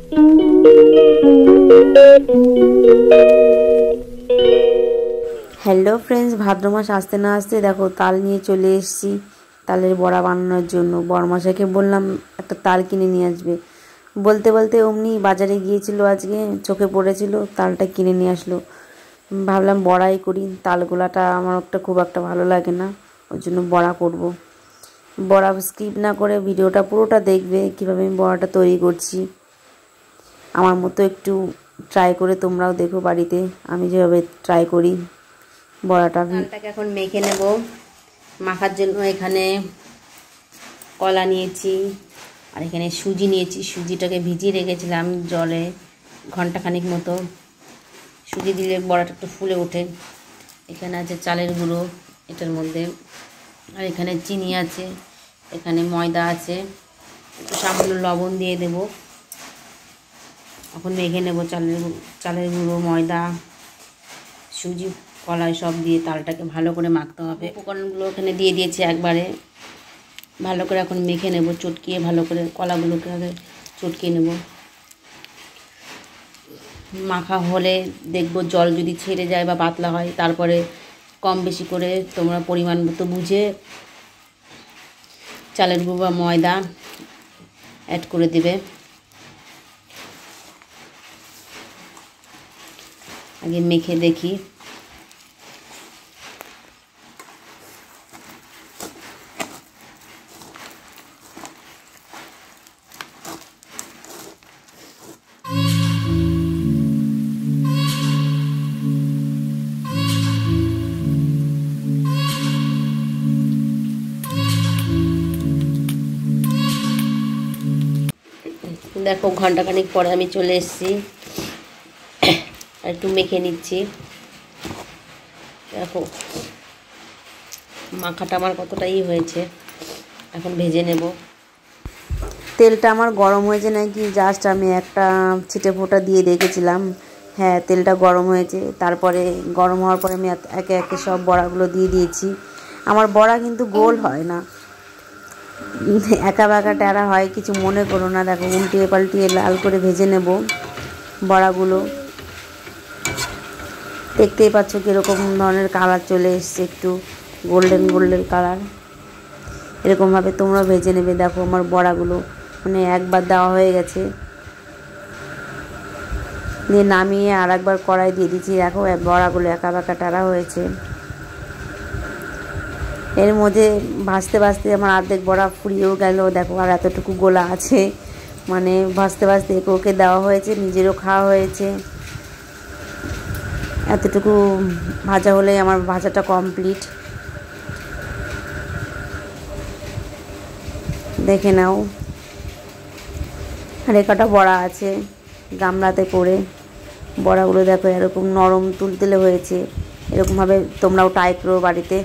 Hello friends, ভাদ্র মাস আসতে না আসতে দেখো তাল নিয়ে চলে এসেছি তালের বড়া বানানোর জন্য। বড়মশাইকে বললাম একটা তাল কিনে নিয়ে আসবে, বলতে বলতে অমনি বাজারে গিয়েছিল, আজকে চোখে পড়েছিল, তালটা কিনে নিয়ে আসলো। ভাবলাম বড়াই করি, তালগোলাটা আমার খুব একটা ভালো লাগে না, ওই জন্য বড়া করব। বড়া স্কিপ না করে ভিডিওটা পুরোটা দেখবে কীভাবে আমি বড়াটা তৈরি করছি। আমার মতো একটু ট্রাই করে তোমরাও দেখো বাড়িতে আমি যেভাবে ট্রাই করি বড়াটা। তালটাকে এখন মেখে নেব। মাখার জন্য এখানে কলা নিয়েছি আর এখানে সুজি নিয়েছি। সুজিটাকে ভিজিয়ে রেখেছিলাম জলে ঘন্টাখানিক মতো। সুজি দিলে বড়াটা একটু ফুলে ওঠে। এখানে আছে চালের গুঁড়ো এটার মধ্যে, আর এখানে চিনি আছে, এখানে ময়দা আছে, একটু সামান্য লবণ দিয়ে দেব। এখন মেখে নেব চালের গুঁড়ো, ময়দা, সুজি, কলাই সব দিয়ে তালটাকে ভালো করে মাখতে হবে। উপকরণগুলো এখানে দিয়ে দিয়েছি একবারে। ভালো করে এখন মেখে নেব, চটকিয়ে ভালো করে কলাগুলোকে আগে চটকিয়ে নেব। মাখা হলে দেখব জল যদি ছেড়ে যায় বা পাতলা হয়, তারপরে কম বেশি করে তোমরা পরিমাণ মতো বুঝে চালের গুঁড়ো বা ময়দা অ্যাড করে দেবে। আগে মেখে দেখি। দেখো ঘন্টাখানিক পরে আমি চলে এসেছি, একটু মেখে নিচ্ছি। দেখো মাখাটা আমার কতটাই হয়েছে। এখন ভেজে নেব। তেলটা আমার গরম হয়েছে নাকি জাস্ট আমি একটা ছিটে ফোঁটা দিয়ে রেখেছিলাম। হ্যাঁ, তেলটা গরম হয়েছে। তারপরে গরম হওয়ার পরে আমি একে একে সব বড়াগুলো দিয়ে দিয়েছি। আমার বড়া কিন্তু গোল হয় না, একা বাঁকা ট্যাড়া হয়, কিছু মনে করো না। দেখো উল্টিয়ে পাল্টিয়ে লাল করে ভেজে নেব বড়াগুলো। দেখতেই পাচ্ছ কীরকম ধরনের কালার চলে এসছে, একটু গোল্ডেন গোল্ডেন কালার। এরকমভাবে তোমরা ভেজে নেবে। দেখো আমার বড়াগুলো মানে একবার দেওয়া হয়ে গেছে, দিয়ে নামিয়ে আর একবার কড়াই দিয়ে দিচ্ছি। দেখো বড়াগুলো একা বাঁকা টাড়া হয়েছে। এর মধ্যে ভাজতে ভাজতে আমার অর্ধেক বড়া ফুরিয়েও গেল। দেখো আর এতটুকু গোলা আছে, মানে ভাজতে ভাজতে ওকে দেওয়া হয়েছে, নিজেরও খাওয়া হয়েছে। এতটুকু ভাজা হলেই আমার ভাজাটা কমপ্লিট। দেখে নাও। আর কটা বড়া আছে গামলাতে করে। বড়াগুলো দেখো এরকম নরম তুলতুলে হয়েছে। এরকমভাবে তোমরাও ট্রাই করো বাড়িতে।